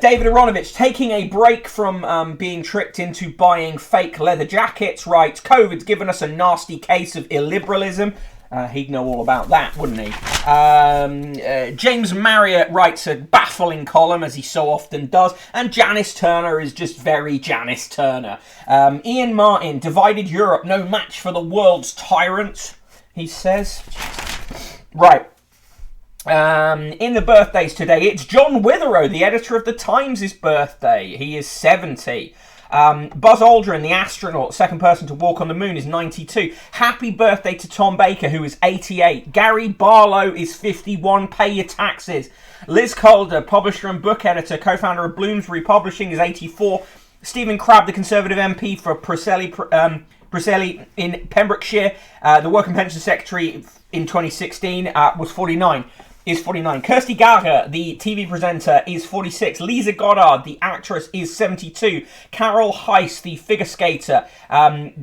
David Aronovich, taking a break from being tricked into buying fake leather jackets, writes, COVID's given us a nasty case of illiberalism. He'd know all about that, wouldn't he? James Marriott writes a baffling column, as he so often does. And Janice Turner is just very Janice Turner. Ian Martin, divided Europe, no match for the world's tyrants, he says. Right. In the birthdays today, it's John Witherow, the editor of The Times' birthday. He is 70. Buzz Aldrin, the astronaut, second person to walk on the moon, is 92. Happy birthday to Tom Baker, who is 88. Gary Barlow is 51. Pay your taxes. Liz Calder, publisher and book editor, co-founder of Bloomsbury Publishing, is 84. Stephen Crabb, the Conservative MP for Preseli in Pembrokeshire, the Work and Pension Secretary in 2016, was 49. Kirsty Gallagher, the TV presenter, is 46. Lisa Goddard, the actress, is 72. Carol Heiss, the figure skater,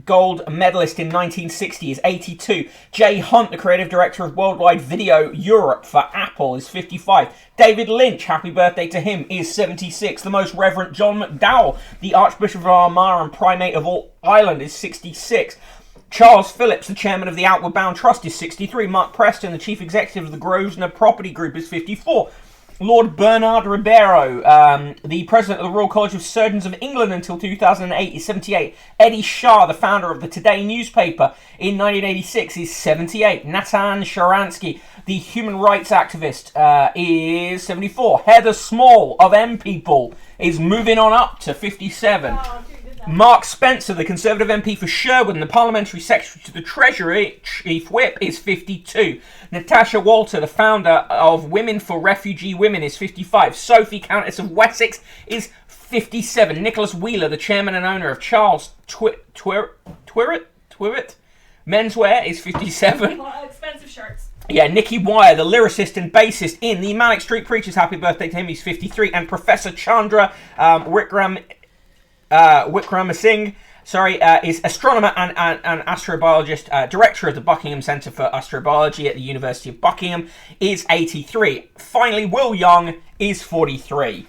gold medalist in 1960, is 82. Jay Hunt, the creative director of Worldwide Video Europe for Apple, is 55. David Lynch, happy birthday to him, is 76. The Most Reverend John McDowell, the Archbishop of Armagh and Primate of all Ireland, is 66. Charles Phillips, the chairman of the Outward Bound Trust, is 63. Mark Preston, the chief executive of the Grosvenor Property Group, is 54. Lord Bernard Ribeiro, the president of the Royal College of Surgeons of England until 2008, is 78. Eddie Shah, the founder of the Today newspaper in 1986, is 78. Natan Sharansky, the human rights activist, is 74. Heather Small of M People is moving on up to 57. Mark Spencer, the Conservative MP for Sherwood and the Parliamentary Secretary to the Treasury Chief Whip, is 52. Natasha Walter, the founder of Women for Refugee Women, is 55. Sophie, Countess of Wessex, is 57. Nicholas Wheeler, the chairman and owner of Charles Twirit Menswear, is 57. Expensive shirts. Yeah, Nicky Wire, the lyricist and bassist in the Manic Street Preachers, happy birthday to him, he's 53. And Professor Chandra Wickramasinghe, is astronomer and astrobiologist, director of the Buckingham Centre for Astrobiology at the University of Buckingham, is 83. Finally, Will Young is 43.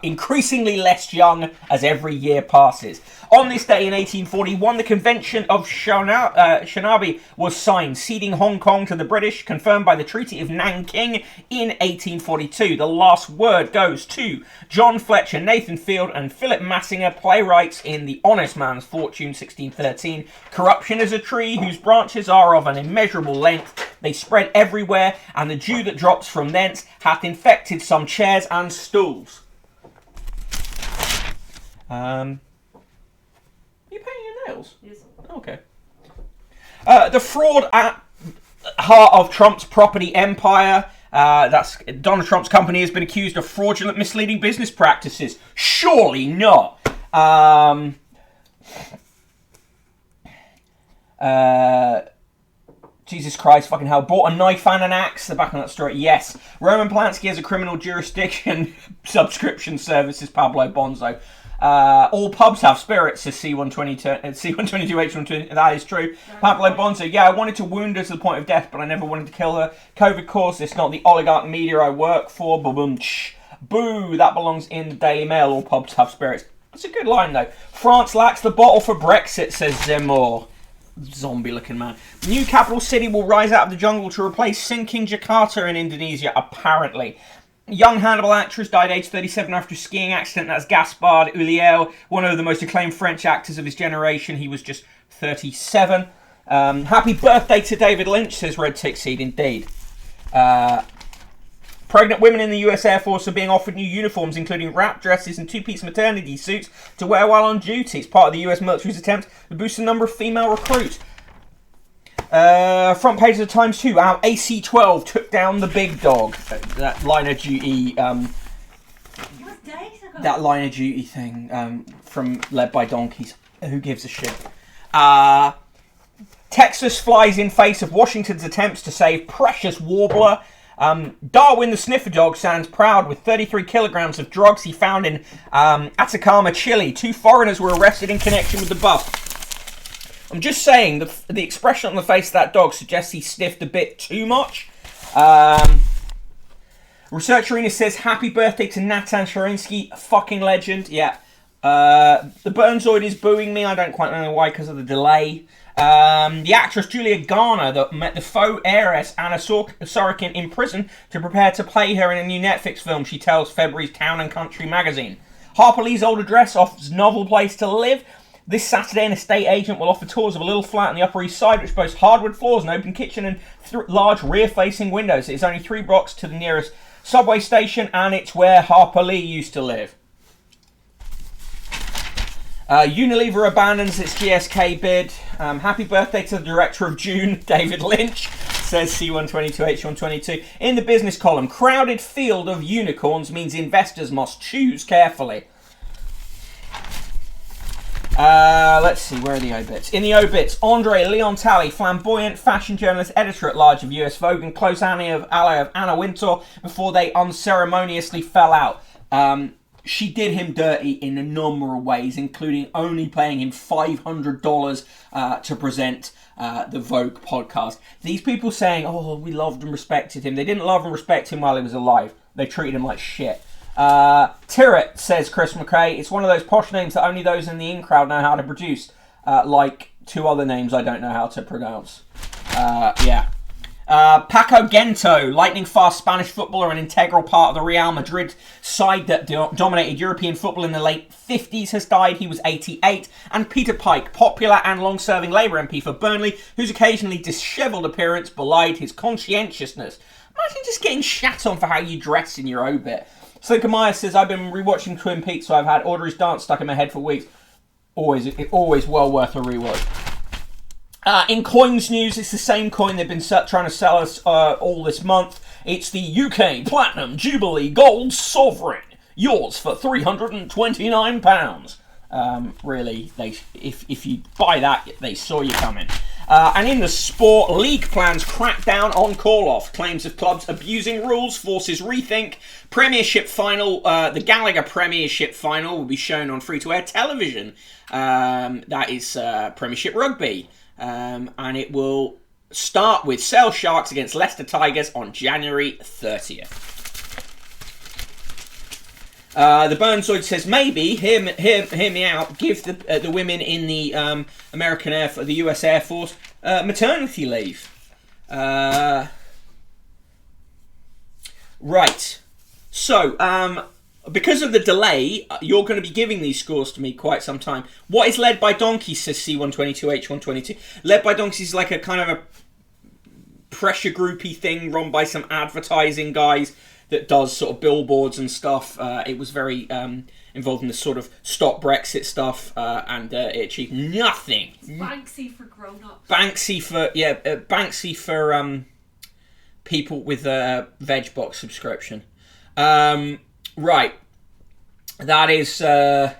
Increasingly less young as every year passes. On this day in 1841, the Convention of Shanabi was signed, ceding Hong Kong to the British, confirmed by the Treaty of Nanking in 1842. The last word goes to John Fletcher, Nathan Field, and Philip Massinger, playwrights in The Honest Man's Fortune, 1613. Corruption is a tree whose branches are of an immeasurable length. They spread everywhere, and the dew that drops from thence hath infected some chairs and stools. You painting your nails? Yes. Okay. The fraud at heart of Trump's property empire. That's Donald Trump's company has been accused of fraudulent, misleading business practices. Surely not. Jesus Christ, fucking hell. Bought a knife and an axe. The back on that story. Yes. Roman Polanski has a criminal jurisdiction subscription services. Pablo Bonzo. All pubs have spirits, says C122H120. That is true. Pablo Bonzo. Yeah, I wanted to wound her to the point of death, but I never wanted to kill her. COVID caused this, not the oligarch media I work for. Boom. Boo. That belongs in the Daily Mail. All pubs have spirits. That's a good line, though. France lacks the bottle for Brexit, says Zemmour. Zombie-looking man. New capital city will rise out of the jungle to replace sinking Jakarta in Indonesia, apparently. Young Hannibal actress died age 37 after a skiing accident. That's Gaspard Ulliel, one of the most acclaimed French actors of his generation. He was just 37. Happy birthday to David Lynch, says Red Tick Seed, indeed. Pregnant women in the US Air Force are being offered new uniforms, including wrap dresses and two-piece maternity suits to wear while on duty. It's part of the US military's attempt to boost the number of female recruits. Front page of the Times 2. Our AC-12 took down the big dog. That line of duty. That line of duty thing from led by donkeys. Who gives a shit? Texas flies in face of Washington's attempts to save precious warbler. Darwin the sniffer dog stands proud with 33 kilograms of drugs he found in Atacama, Chile. 2 foreigners were arrested in connection with the bust. I'm just saying, the expression on the face of that dog suggests he sniffed a bit too much. Research Arena says, happy birthday to Natan Sharansky, fucking legend. Yeah. The Burnzoid is booing me. I don't quite know why, because of the delay. The actress Julia Garner that met the faux heiress Anna Sorokin in prison to prepare to play her in a new Netflix film, she tells February's Town and Country magazine. Harper Lee's old address offers novel place to live. This Saturday, an estate agent will offer tours of a little flat on the Upper East Side, which boasts hardwood floors, an open kitchen, and large rear-facing windows. It's only 3 blocks to the nearest subway station, and it's where Harper Lee used to live. Unilever abandons its GSK bid. Happy birthday to the director of June, David Lynch, says C122H122. In the business column, crowded field of unicorns means investors must choose carefully. Let's see, where are the obits? In the obits, Andre Leon Talley, flamboyant fashion journalist, editor-at-large of US Vogue, and close ally of Anna Wintour before they unceremoniously fell out. She did him dirty in a number of ways, including only paying him $500 to present the Vogue podcast. These people saying, oh, we loved and respected him. They didn't love and respect him while he was alive. They treated him like shit. Tirret, says Chris McRae. It's one of those posh names that only those in the in crowd know how to produce. Like two other names I don't know how to pronounce. Yeah. Paco Gento, lightning-fast Spanish footballer and integral part of the Real Madrid side that dominated European football in the late 50s, has died. He was 88. And Peter Pike, popular and long-serving Labour MP for Burnley, whose occasionally dishevelled appearance belied his conscientiousness. Imagine just getting shat on for how you dress in your obit. Slinker says, I've been rewatching Twin Peaks, so I've had Audrey's dance stuck in my head for weeks. Always well worth a rewatch. In coins news, it's the same coin they've been trying to sell us all this month. It's the UK Platinum Jubilee Gold Sovereign. Yours for £329. Really, if you buy that, they saw you coming. And in the sport, league plans crack down on call-off. Claims of clubs abusing rules, forces rethink. Premiership final, the Gallagher Premiership final will be shown on free-to-air television. That is Premiership Rugby. And it will start with Sale Sharks against Leicester Tigers on January 30th. The Burnsoid says, maybe, hear me out, give the women in the the US Air Force maternity leave. Right. So, because of the delay, you're going to be giving these scores to me quite some time. What is Led by Donkeys, says C122H122. Led by Donkeys is like a kind of a pressure groupy thing run by some advertising guys that does sort of billboards and stuff. It was very involved in the sort of stop Brexit stuff, and it achieved nothing. It's Banksy for grown-ups. Banksy for people with a veg box subscription. Right. That is times.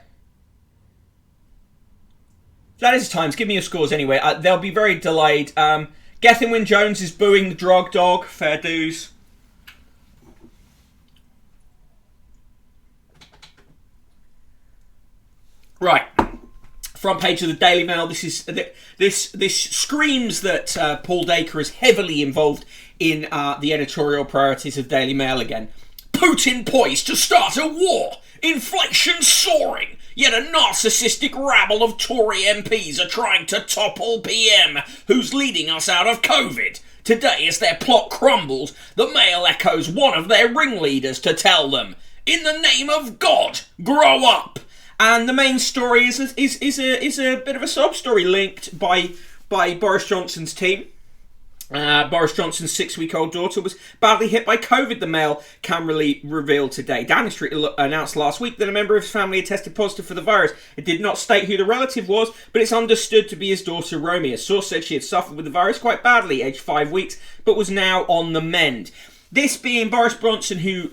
Give me your scores anyway. They'll be very delayed. Gethin Jones is booing the drug dog. Fair dues. Right. Front page of the Daily Mail. This screams that Paul Dacre is heavily involved in the editorial priorities of Daily Mail again. Putin poised to start a war. Inflation soaring. Yet a narcissistic rabble of Tory MPs are trying to topple PM, who's leading us out of COVID. Today, as their plot crumbles, the Mail echoes one of their ringleaders to tell them, in the name of God, grow up. And the main story is a bit of a sob story linked by Boris Johnson's team. Boris Johnson's 6-week-old daughter was badly hit by COVID, the Mail can reveal today. Downing Street announced last week that a member of his family had tested positive for the virus. It did not state who the relative was, but it's understood to be his daughter Romy. A source said she had suffered with the virus quite badly, aged 5 weeks, but was now on the mend. This being Boris Johnson, who,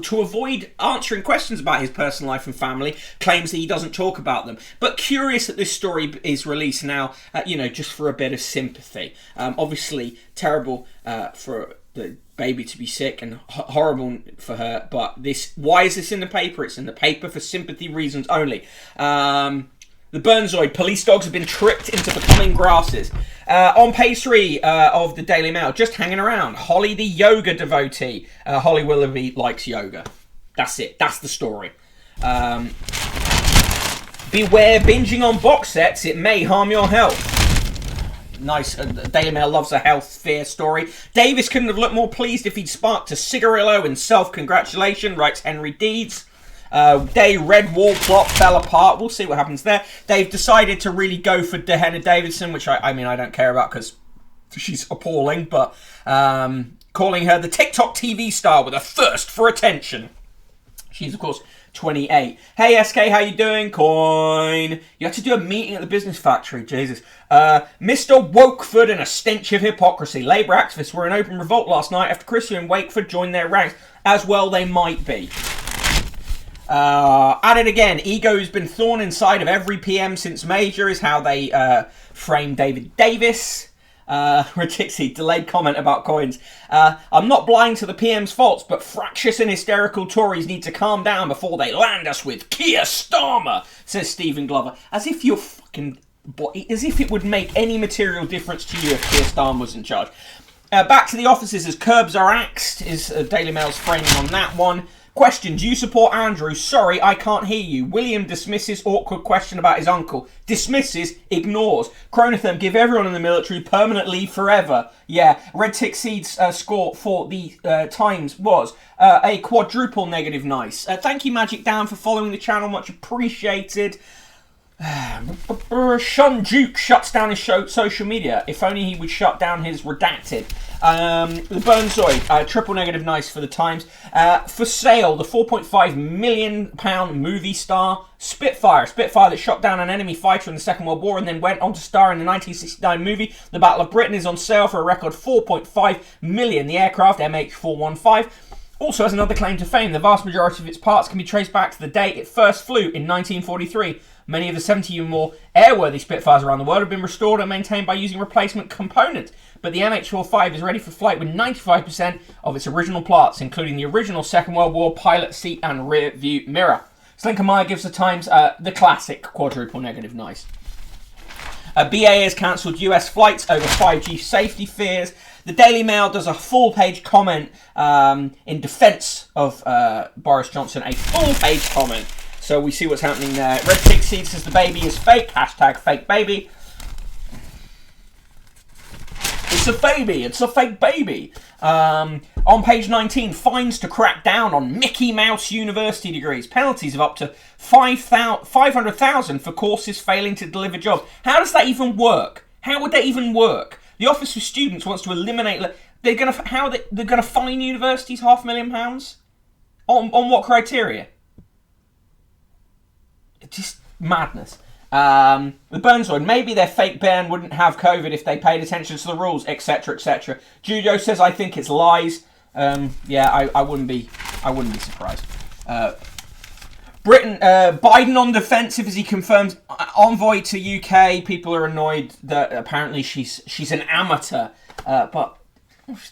to avoid answering questions about his personal life and family, claims that he doesn't talk about them. But curious that this story is released now, just for a bit of sympathy. Obviously, terrible for the baby to be sick and horrible for her. But why is this in the paper? It's in the paper for sympathy reasons only. The Burnsoid, police dogs have been tricked into becoming grasses. On page 3 of the Daily Mail, just hanging around, Holly the yoga devotee. Holly Willoughby likes yoga. That's it. That's the story. Beware binging on box sets. It may harm your health. Nice. Daily Mail loves a health fear story. Davis couldn't have looked more pleased if he'd sparked a cigarillo in self-congratulation, writes Henry Deeds. Day Red Wall plot fell apart. We'll see what happens there. They've decided to really go for Dehenna Davidson, which I don't care about because she's appalling, but calling her the TikTok TV star with a thirst for attention. She's, of course, 28. Hey SK, how you doing? Coin. You had to do a meeting at the business factory, Jesus. Mr. Wokeford and a stench of hypocrisy. Labour activists were in open revolt last night after Christian and Wakeford joined their ranks. As well they might be. At it again. Ego's been thorn inside of every PM since Major is how they frame David Davis. Retixie, delayed comment about coins. I'm not blind to the PM's faults, but fractious and hysterical Tories need to calm down before they land us with Keir Starmer, says Stephen Glover. As if you're fucking... As if it would make any material difference to you if Keir Starmer was in charge. Back to the offices as curbs are axed, is Daily Mail's framing on that one. Question, do you support Andrew? Sorry, I can't hear you. William dismisses awkward question about his uncle. Dismisses, ignores. Chronotherm, give everyone in the military permanent leave forever. Yeah, Red Tick Seed's score for the Times was a quadruple negative nice. Thank you, Magic Dan, for following the channel. Much appreciated. Sean Duke shuts down his social media. If only he would shut down his redacted. The Burnzoid, triple negative nice for the Times. For sale, the £4.5 million movie star Spitfire that shot down an enemy fighter in the Second World War and then went on to star in the 1969 movie The Battle of Britain is on sale for a record $4.5 million. The aircraft, MH415, also has another claim to fame. The vast majority of its parts can be traced back to the date it first flew in 1943. Many of the 70 or more airworthy Spitfires around the world have been restored and maintained by using replacement components. But the MH45 is ready for flight with 95% of its original parts, including the original Second World War pilot seat and rear view mirror. Slinker Meyer gives the Times the classic quadruple negative nice. BA has cancelled US flights over 5G safety fears. The Daily Mail does a full-page comment in defence of Boris Johnson. A full-page comment. So we see what's happening there. Red Tick Seed says the baby is fake. Hashtag fake baby. It's a baby. It's a fake baby. On page 19, fines to crack down on Mickey Mouse university degrees. Penalties of up to $500,000 for courses failing to deliver jobs. How does that even work? How would that even work? The Office for Students wants to eliminate... They're going to fine universities £500,000? On what criteria? Just madness. The Burnzoid, maybe their fake ban wouldn't have COVID if they paid attention to the rules, etc., etc. Judo says, I think it's lies. Yeah, I wouldn't be surprised. Britain, Biden on defensive as he confirms envoy to UK. People are annoyed that apparently she's an amateur, but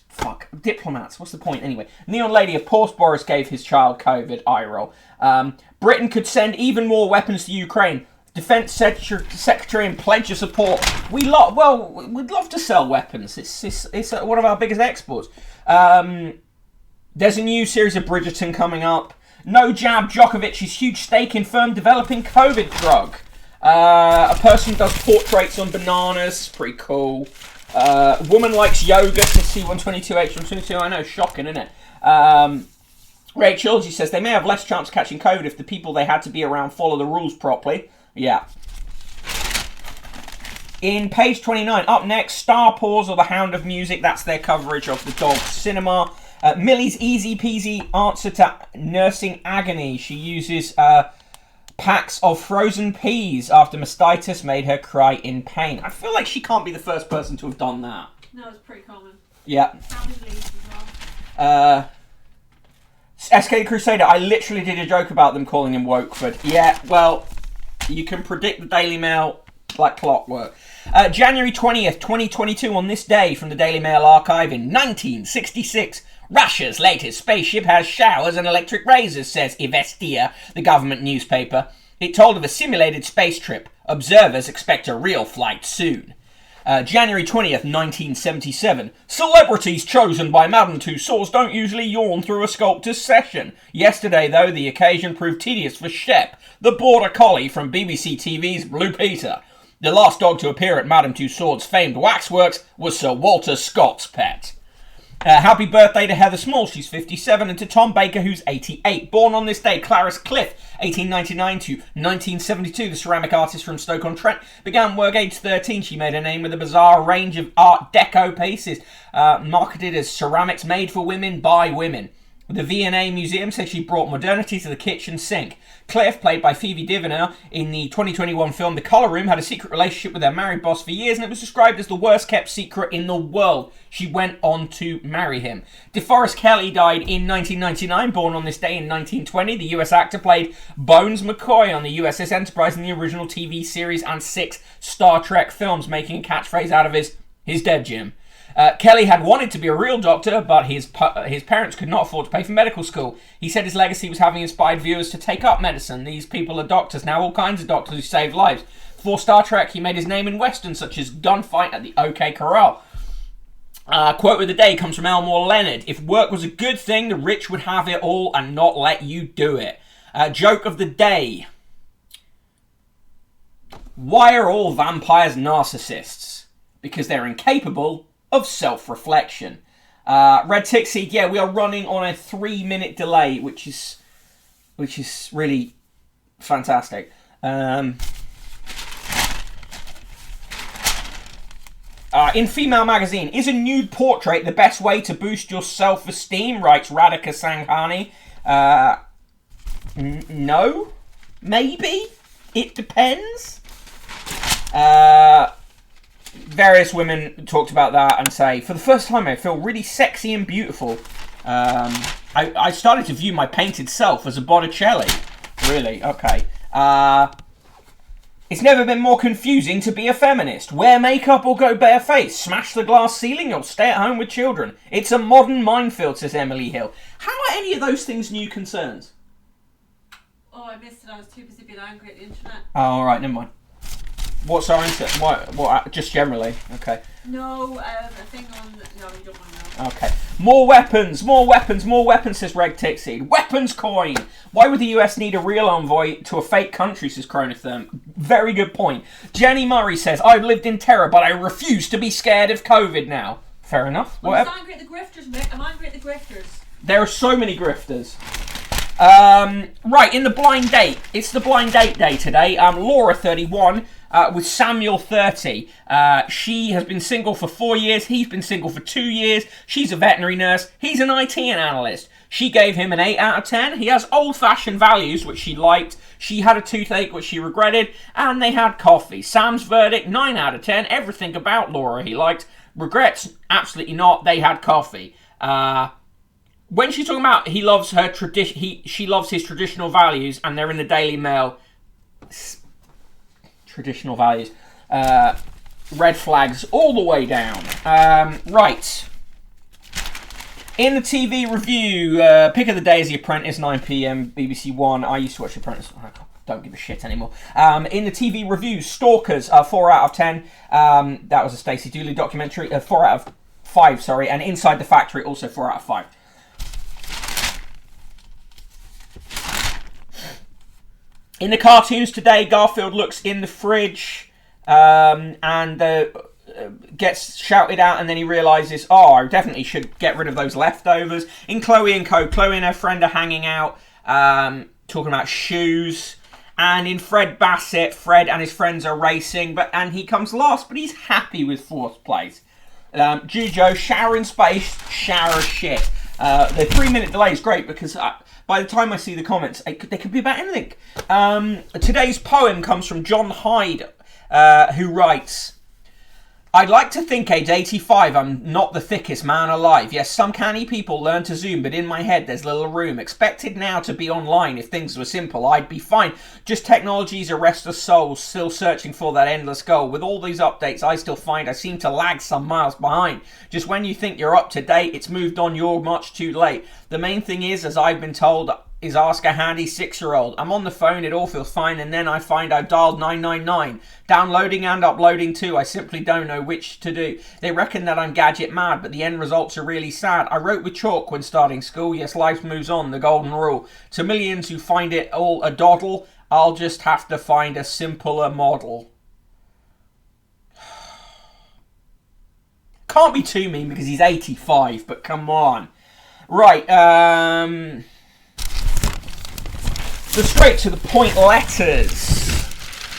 fuck, diplomats. What's the point anyway? Neon Lady, of course, Boris gave his child COVID. Eye roll. Britain could send even more weapons to Ukraine. Defence Secretary and pledge of support. We'd love to sell weapons. It's one of our biggest exports. There's a new series of Bridgerton coming up. No jab, Djokovic's huge stake in firm developing COVID drug. A person does portraits on bananas. Pretty cool. Woman likes yoga to C122H122. I know, shocking, isn't it? Ray Chilsey says they may have less chance of catching COVID if the people they had to be around follow the rules properly. Yeah. In page 29, up next, Star Paws or the Hound of Music. That's their coverage of the dog cinema. Millie's easy peasy answer to nursing agony. She uses packs of frozen peas after mastitis made her cry in pain. I feel like she can't be the first person to have done that. No, it's pretty common. Yeah. As well. SK Crusader, I literally did a joke about them calling him Wokeford. Yeah, well, you can predict the Daily Mail like clockwork. January 20th, 2022, on this day from the Daily Mail archive in 1966, Russia's latest spaceship has showers and electric razors, says Ivestia, the government newspaper. It told of a simulated space trip. Observers expect a real flight soon. January 20th, 1977. Celebrities chosen by Madame Tussauds don't usually yawn through a sculptor's session. Yesterday, though, the occasion proved tedious for Shep, the border collie from BBC TV's Blue Peter. The last dog to appear at Madame Tussauds' famed waxworks was Sir Walter Scott's pet. Happy birthday to Heather Small, she's 57, and to Tom Baker, who's 88. Born on this day, Clarice Cliff, 1899 to 1972, the ceramic artist from Stoke-on-Trent, began work age 13. She made her name with a bizarre range of Art Deco pieces, marketed as ceramics made for women by women. The V&A Museum says she brought modernity to the kitchen sink. Cliff, played by Phoebe Diviner in the 2021 film The Colour Room, had a secret relationship with her married boss for years, and it was described as the worst kept secret in the world. She went on to marry him. DeForest Kelley died in 1999, born on this day in 1920. The US actor played Bones McCoy on the USS Enterprise in the original TV series and 6 Star Trek films, making a catchphrase out of his dead, Jim. Kelly had wanted to be a real doctor, but his parents could not afford to pay for medical school. He said his legacy was having inspired viewers to take up medicine. These people are doctors now, all kinds of doctors who save lives. For Star Trek, he made his name in westerns such as Gunfight at the OK Corral. Quote of the day comes from Elmore Leonard. If work was a good thing, the rich would have it all and not let you do it. Joke of the day. Why are all vampires narcissists? Because they're incapable of self-reflection. Red Tixie, yeah, we are running on a 3-minute delay, which is really fantastic. In Female Magazine, is a nude portrait the best way to boost your self-esteem? Writes Radhika Sanghani. No, maybe. It depends. Various women talked about that and say, for the first time I feel really sexy and beautiful. I started to view my painted self as a Botticelli. Really? Okay. It's never been more confusing to be a feminist. Wear makeup or go barefaced. Smash the glass ceiling or stay at home with children. It's a modern minefield, says Emily Hill. How are any of those things new concerns? Oh, I missed it. I was too busy being angry at the internet. Oh, alright, never mind. What's our answer? What? Just generally. Okay. No, a thing on. No, you don't want to know. Okay. More weapons, says Reg Tixie. Weapons coin. Why would the US need a real envoy to a fake country, says Chronotherm. Very good point. Jenny Murray says, I've lived in terror, but I refuse to be scared of COVID now. Fair enough. I'm angry at the grifters, Mick. I'm angry at the grifters. There are so many grifters. Right, in the blind date. It's the blind date day today. Laura, 31, with Samuel, 30. She has been single for 4 years. He's been single for 2 years. She's a veterinary nurse. He's an IT analyst. She gave him an 8 out of 10. He has old-fashioned values, which she liked. She had a toothache, which she regretted. And they had coffee. Sam's verdict, 9 out of 10. Everything about Laura he liked. Regrets, absolutely not. They had coffee. When she's talking about he loves her she loves his traditional values, and they're in the Daily Mail. Traditional values, red flags all the way down. Right. In the TV review, pick of the day is The Apprentice, 9 p.m. BBC One. I used to watch The Apprentice. I don't give a shit anymore. In the TV review, Stalkers, 4 out of 10. That was a Stacey Dooley documentary. 4 out of 5, sorry. And Inside the Factory, also 4 out of 5. In the cartoons today, Garfield looks in the fridge and gets shouted at, and then he realises, oh, I definitely should get rid of those leftovers. In Chloe and Co., Chloe and her friend are hanging out, talking about shoes. And in Fred Bassett, Fred and his friends are racing, and he comes last, but he's happy with 4th place. Jujo, shower in space, shower of shit. The 3-minute delay is great because by the time I see the comments, they could be about anything. Today's poem comes from John Hyde, who writes, I'd like to think age 85 I'm not the thickest man alive. Yes, some canny people learn to Zoom, but in my head there's little room. Expected now to be online. If things were simple, I'd be fine. Just technology's a restless soul, still searching for that endless goal. With all these updates, I still find I seem to lag some miles behind. Just when you think you're up to date, it's moved on, you're much too late. The main thing is, as I've been told, is ask a handy 6-year-old. I'm on the phone, it all feels fine, and then I find I've dialed 999. Downloading and uploading too, I simply don't know which to do. They reckon that I'm gadget mad, but the end results are really sad. I wrote with chalk when starting school, yes, life moves on, the golden rule. To millions who find it all a doddle, I'll just have to find a simpler model. Can't be too mean because he's 85, but come on. Right, the straight to the point letters.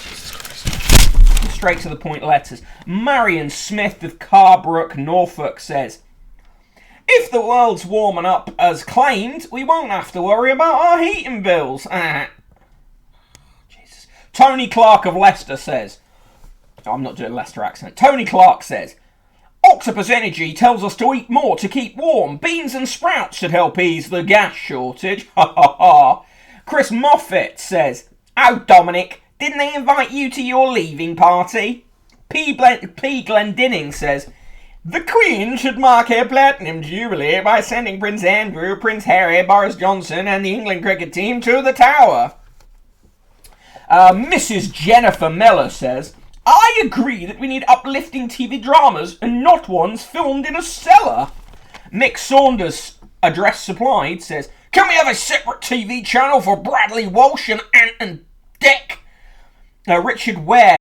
Jesus Christ. The straight to the point letters. Marion Smith of Carbrook, Norfolk says, If the world's warming up as claimed, we won't have to worry about our heating bills. Jesus. Tony Clark of Leicester says, I'm not doing a Leicester accent. Tony Clark says, Octopus Energy tells us to eat more to keep warm. Beans and sprouts should help ease the gas shortage. Ha ha ha. Chris Moffat says, oh, Dominic, didn't they invite you to your leaving party? P. Glendinning says, the Queen should mark her platinum jubilee by sending Prince Andrew, Prince Harry, Boris Johnson and the England cricket team to the Tower. Mrs. Jennifer Miller says, I agree that we need uplifting TV dramas and not ones filmed in a cellar. Mick Saunders, address supplied, says, can we have a separate TV channel for Bradley Walsh and Ant and Dec? Richard Ware